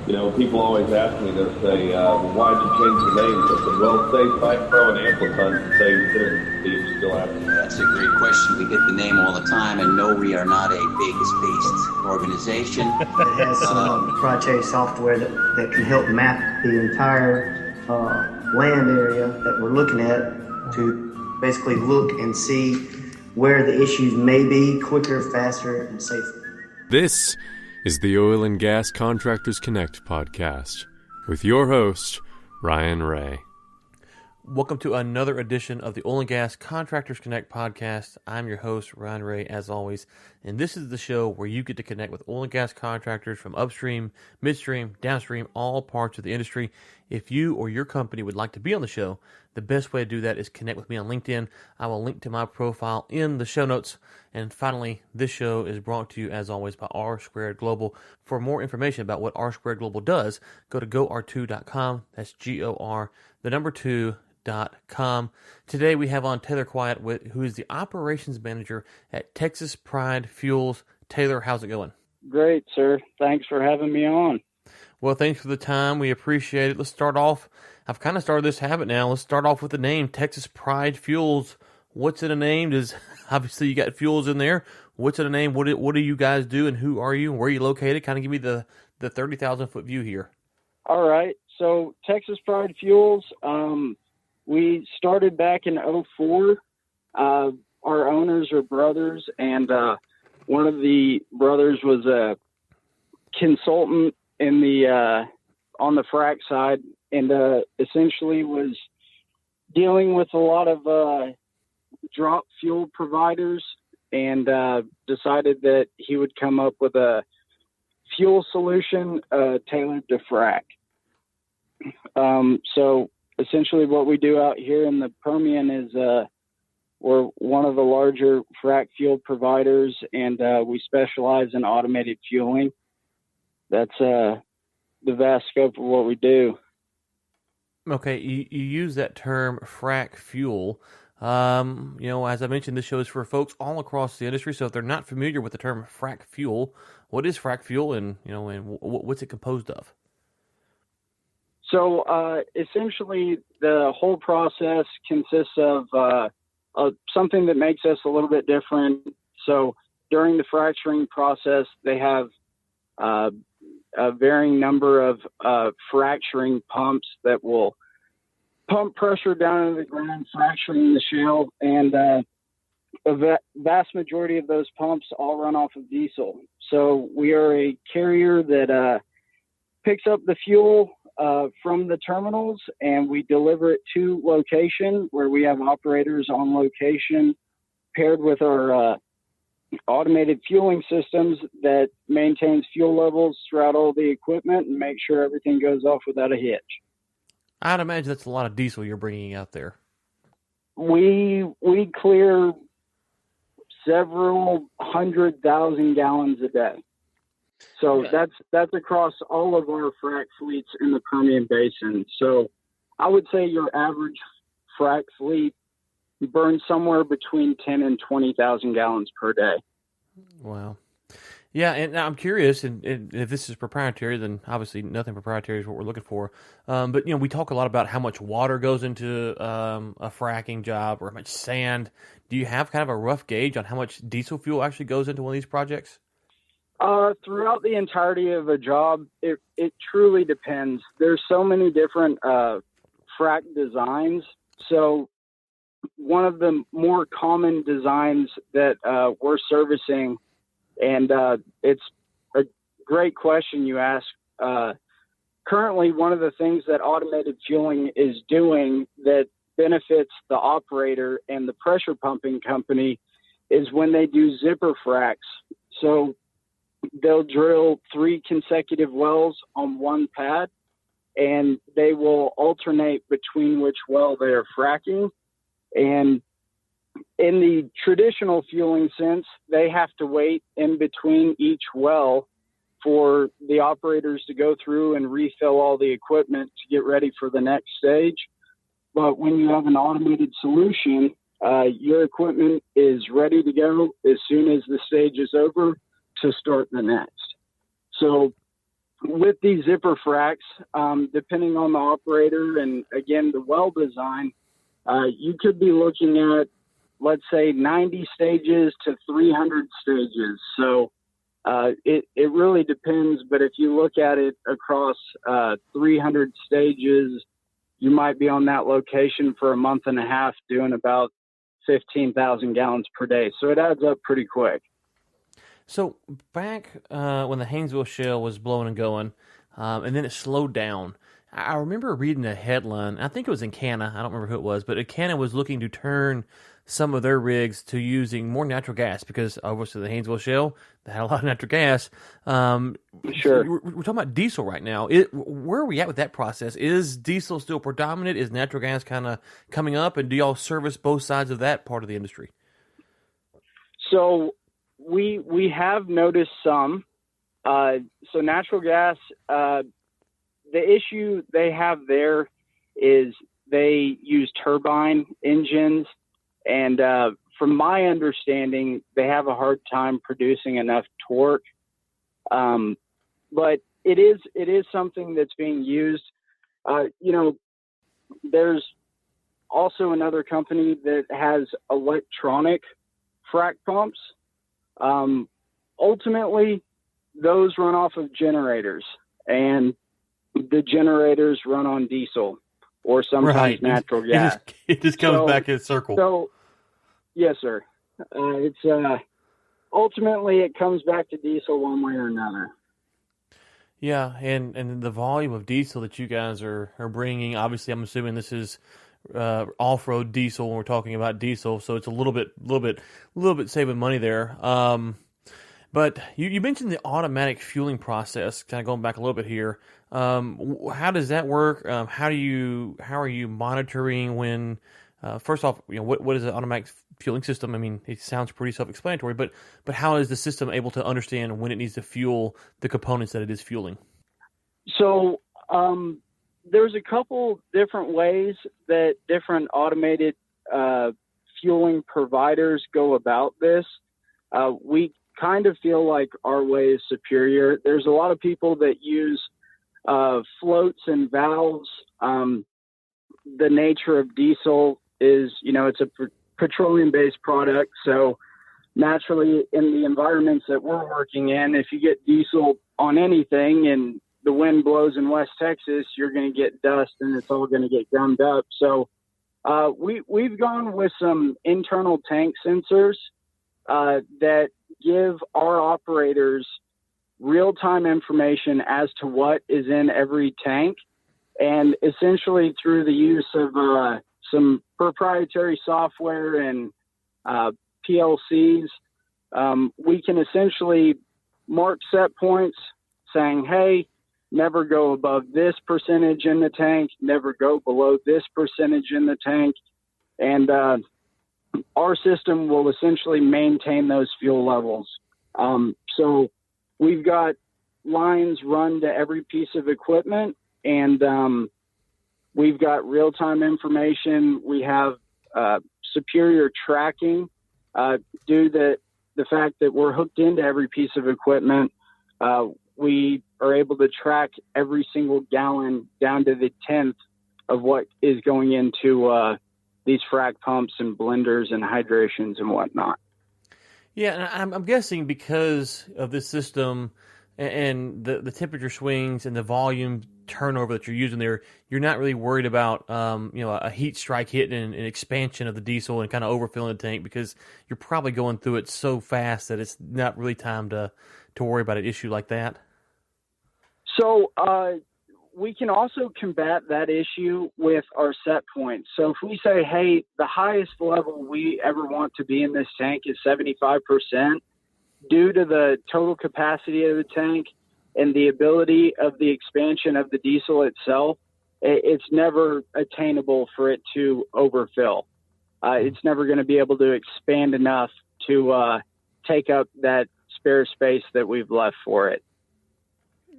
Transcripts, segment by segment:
People always ask me, they'll say, why'd you change the name? I said, well, save Pipe Pro and Amplitons to save Steve still asking that. That's a great question. We get the name all the time, and no, we are not a Vegas-based organization. It has some proprietary software that can help map the entire land area that we're looking at to basically look and see where the issues may be quicker, faster, and safer. This is the Oil and Gas Contractors Connect podcast with your host, Ryan Ray. Welcome to another edition of the Oil and Gas Contractors Connect podcast. I'm your host, Ryan Ray, as always, and this is the show where you get to connect with oil and gas contractors from upstream, midstream, downstream, all parts of the industry. If you or your company would like to be on the show, the best way to do that is connect with me on LinkedIn. I will link to my profile in the show notes. And finally, this show is brought to you, as always, by R Squared Global. For more information about what R Squared Global does, go to GoR2.com. That's GOR, the number 2.com. Today we have on Taylor Quiet, who is the operations manager at Texas Pride Fuels. Taylor, how's it going? Great, sir. Thanks for having me on. Well, thanks for the time. We appreciate it. Let's start off. I've kind of started this habit now. Let's start off with the name, Texas Pride Fuels. What's in a name? Obviously you got fuels in there. What's in a name? What do you guys do, and who are you, and where are you located? Kind of give me the 30,000-foot view here. All right. So Texas Pride Fuels, we started back in 2004. Our owners are brothers, and one of the brothers was a consultant in the on the frac side, and essentially was dealing with a lot of drop fuel providers, and decided that he would come up with a fuel solution tailored to frac. So essentially what we do out here in the Permian is we're one of the larger frac fuel providers, and we specialize in automated fueling. That's the vast scope of what we do. Okay, you use that term frac fuel. As I mentioned, this show is for folks all across the industry, so if they're not familiar with the term frac fuel, what is frac fuel, and what's it composed of? So essentially, the whole process consists of something that makes us a little bit different. So during the fracturing process, they have a varying number of fracturing pumps that will pump pressure down into the ground, fracturing the shale, and a vast majority of those pumps all run off of diesel. So we are a carrier that picks up the fuel from the terminals, and we deliver it to location where we have operators on location paired with our automated fueling systems that maintains fuel levels throughout all the equipment and make sure everything goes off without a hitch. I'd imagine that's a lot of diesel you're bringing out there. We clear several 100,000 gallons a day. So that's across all of our frac fleets in the Permian Basin. So I would say your average frac fleet burns somewhere between 10 and 20,000 gallons per day. Wow. Yeah, and I'm curious, and if this is proprietary, then obviously nothing proprietary is what we're looking for. But, we talk a lot about how much water goes into a fracking job, or how much sand. Do you have kind of a rough gauge on how much diesel fuel actually goes into one of these projects? Throughout the entirety of a job, it truly depends. There's so many different frac designs. So one of the more common designs that we're servicing, and it's a great question you ask. Currently, one of the things that automated fueling is doing that benefits the operator and the pressure pumping company is when they do zipper fracs. So they'll drill 3 consecutive wells on one pad, and they will alternate between which well they are fracking. And in the traditional fueling sense, they have to wait in between each well for the operators to go through and refill all the equipment to get ready for the next stage. But when you have an automated solution, your equipment is ready to go as soon as the stage is over to start the next. So with these zipper fracs, depending on the operator and, again, the well design, you could be looking at, let's say, 90 stages to 300 stages. So it really depends. But if you look at it across 300 stages, you might be on that location for a month and a half doing about 15,000 gallons per day. So it adds up pretty quick. So back when the Haynesville Shale was blowing and going, and then it slowed down, I remember reading a headline. I think it was in Canada. I don't remember who it was, but Canada was looking to turn some of their rigs to using more natural gas because obviously the Haynesville Shale, they had a lot of natural gas. Sure. We're talking about diesel right now. Where are we at with that process? Is diesel still predominant? Is natural gas kind of coming up? And do y'all service both sides of that part of the industry? So we have noticed some. So natural gas, the issue they have there is they use turbine engines. And from my understanding, they have a hard time producing enough torque. But it is something that's being used. There's also another company that has electronic frac pumps. Ultimately, those run off of generators, and the generators run on diesel or sometimes natural gas. It just comes back in a circle. So, yes, sir. It's ultimately it comes back to diesel one way or another. Yeah, and the volume of diesel that you guys are bringing, obviously, I'm assuming this is off-road diesel when we're talking about diesel, so it's a little bit saving money there. But you mentioned the automatic fueling process. Kind of going back a little bit here. How does that work? How are you monitoring when? First off, what is an automatic fueling system? I mean, it sounds pretty self-explanatory, but how is the system able to understand when it needs to fuel the components that it is fueling? So there's a couple different ways that different automated fueling providers go about this. We kind of feel like our way is superior. There's a lot of people that use floats and valves. The nature of diesel is, it's a petroleum-based product. So naturally, in the environments that we're working in, if you get diesel on anything and the wind blows in West Texas, you're going to get dust and it's all going to get gummed up. So we've gone with some internal tank sensors that give our operators real-time information as to what is in every tank. And essentially through the use of some proprietary software and PLCs, we can essentially mark set points saying, hey, never go above this percentage in the tank, never go below this percentage in the tank. And our system will essentially maintain those fuel levels. So we've got lines run to every piece of equipment, and we've got real-time information. We have superior tracking due to the fact that we're hooked into every piece of equipment. We are able to track every single gallon down to the 10th of what is going into these frac pumps and blenders and hydrations and whatnot. Yeah, and I'm guessing because of this system and the temperature swings and the volume turnover that you're using there, you're not really worried about a heat strike hitting and an expansion of the diesel and kind of overfilling the tank, because you're probably going through it so fast that it's not really time to worry about an issue like that. So we can also combat that issue with our set points. So if we say, hey, the highest level we ever want to be in this tank is 75%, due to the total capacity of the tank and the ability of the expansion of the diesel itself, it's never attainable for it to overfill. It's never going to be able to expand enough to take up that spare space that we've left for it.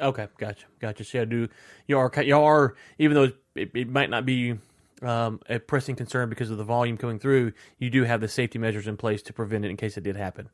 Okay, gotcha. So you are, even though it might not be a pressing concern because of the volume coming through, you do have the safety measures in place to prevent it in case it did happen.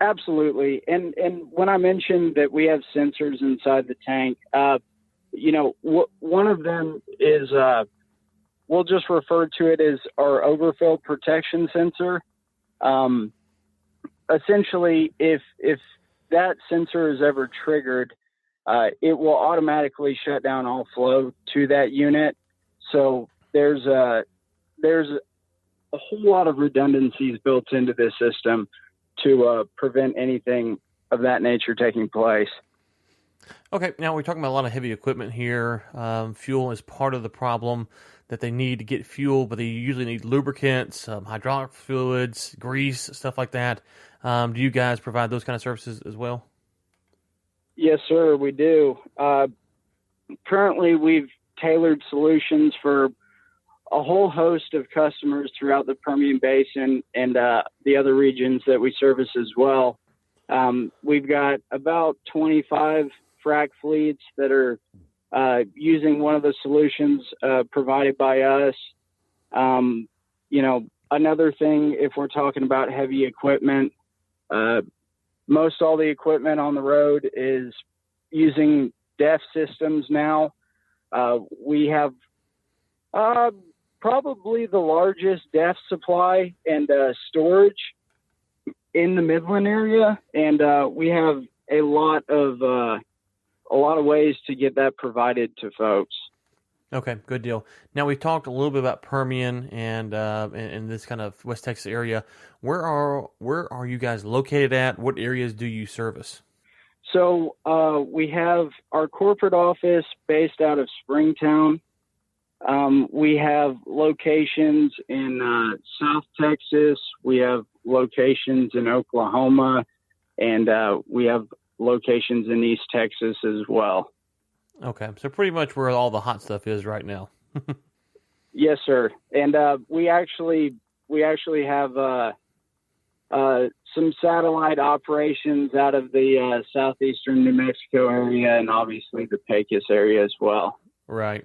Absolutely. And when I mentioned that we have sensors inside the tank, one of them is, we'll just refer to it as our overfill protection sensor. Essentially, if that sensor is ever triggered, it will automatically shut down all flow to that unit. So there's a whole lot of redundancies built into this system to prevent anything of that nature taking place. Okay, now we're talking about a lot of heavy equipment here. Fuel is part of the problem, that they need to get fuel, but they usually need lubricants, hydraulic fluids, grease, stuff like that. Do you guys provide those kind of services as well? Yes, sir, we do. Currently, we've tailored solutions for a whole host of customers throughout the Permian Basin and the other regions that we service as well. We've got about 25 frac fleets that are using one of the solutions provided by us. Another thing, if we're talking about heavy equipment, most all the equipment on the road is using DEF systems now. We have probably the largest DEF supply and storage in the Midland area, and we have a lot of ways to get that provided to folks. Okay, good deal. Now we've talked a little bit about Permian and this kind of West Texas area. Where are you guys located at? What areas do you service? So we have our corporate office based out of Springtown. We have locations in South Texas. We have locations in Oklahoma, and we have locations in East Texas as well. Okay, so pretty much where all the hot stuff is right now. Yes, sir. And we actually have some satellite operations out of the southeastern New Mexico area, and obviously the Pecos area as well. Right.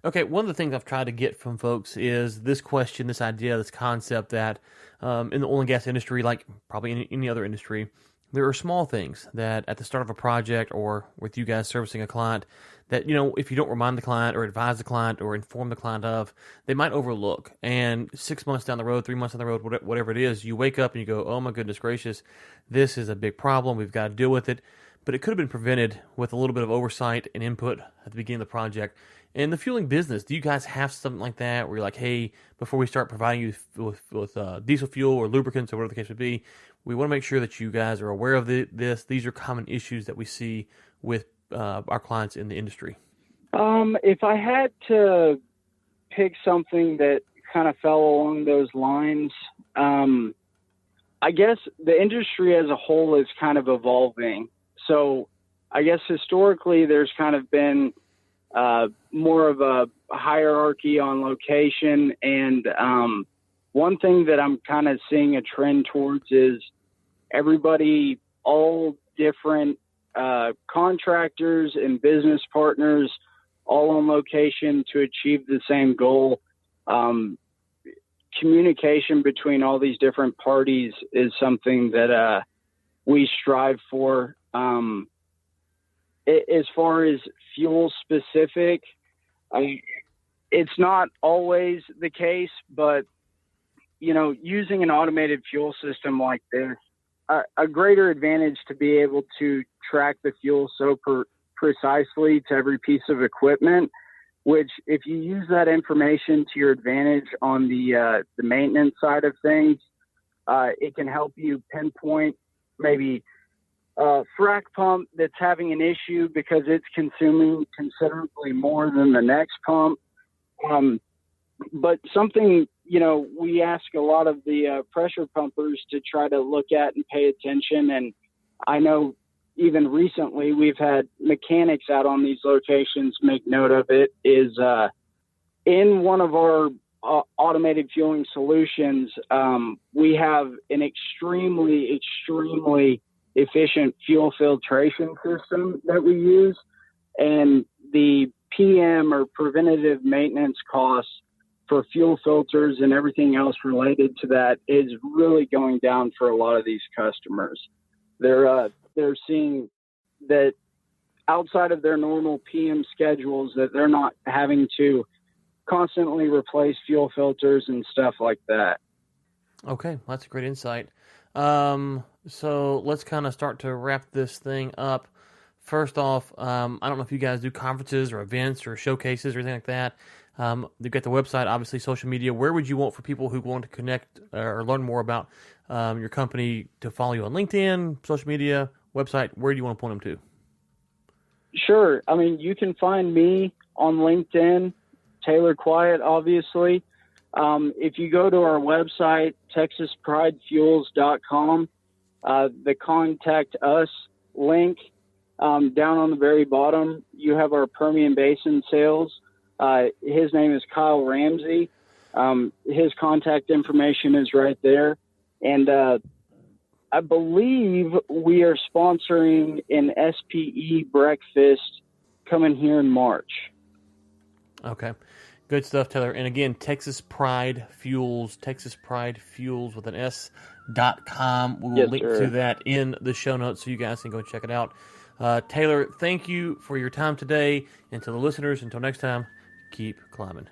Okay, one of the things I've tried to get from folks is this question, this idea, this concept that in the oil and gas industry, like probably in any other industry, there are small things that at the start of a project or with you guys servicing a client that, if you don't remind the client or advise the client or inform the client of, they might overlook. And 6 months down the road, 3 months down the road, whatever it is, you wake up and you go, oh my goodness gracious, this is a big problem. We've got to deal with it. But it could have been prevented with a little bit of oversight and input at the beginning of the project. In the fueling business, do you guys have something like that where you're like, hey, before we start providing you with diesel fuel or lubricants or whatever the case would be, we want to make sure that you guys are aware of this. These are common issues that we see with our clients in the industry. If I had to pick something that kind of fell along those lines, I guess the industry as a whole is kind of evolving. So I guess historically there's kind of been more of a hierarchy on location. And one thing that I'm kind of seeing a trend towards is everybody, all different contractors and business partners, all on location to achieve the same goal. Communication between all these different parties is something that we strive for. As far as fuel specific, it's not always the case, but using an automated fuel system like this, a greater advantage to be able to track the fuel so precisely to every piece of equipment, which if you use that information to your advantage on the maintenance side of things, it can help you pinpoint maybe a frac pump that's having an issue because it's consuming considerably more than the next pump. But something, we ask a lot of the pressure pumpers to try to look at and pay attention. And I know even recently we've had mechanics out on these locations make note of it, is in one of our automated fueling solutions, we have an extremely efficient fuel filtration system that we use, and the PM or preventative maintenance costs for fuel filters and everything else related to that is really going down for a lot of these customers. They're seeing that outside of their normal PM schedules, that they're not having to constantly replace fuel filters and stuff like that. Okay, that's a great insight. So let's kind of start to wrap this thing up. First off, I don't know if you guys do conferences or events or showcases or anything like that. They've got the website, obviously social media. Where would you want for people who want to connect or learn more about your company to follow you on LinkedIn, social media, website? Where do you want to point them to? Sure. I mean, you can find me on LinkedIn, Taylor Quiet, obviously. If you go to our website, texaspridefuels.com, the contact us link, down on the very bottom, you have our Permian Basin sales. His name is Kyle Ramsey. His contact information is right there. And I believe we are sponsoring an SPE breakfast coming here in March. Okay. Good stuff, Taylor. And again, Texas Pride Fuels with an S.com. We will link to that in the show notes so you guys can go check it out. Taylor, thank you for your time today. And to the listeners, until next time, keep climbing.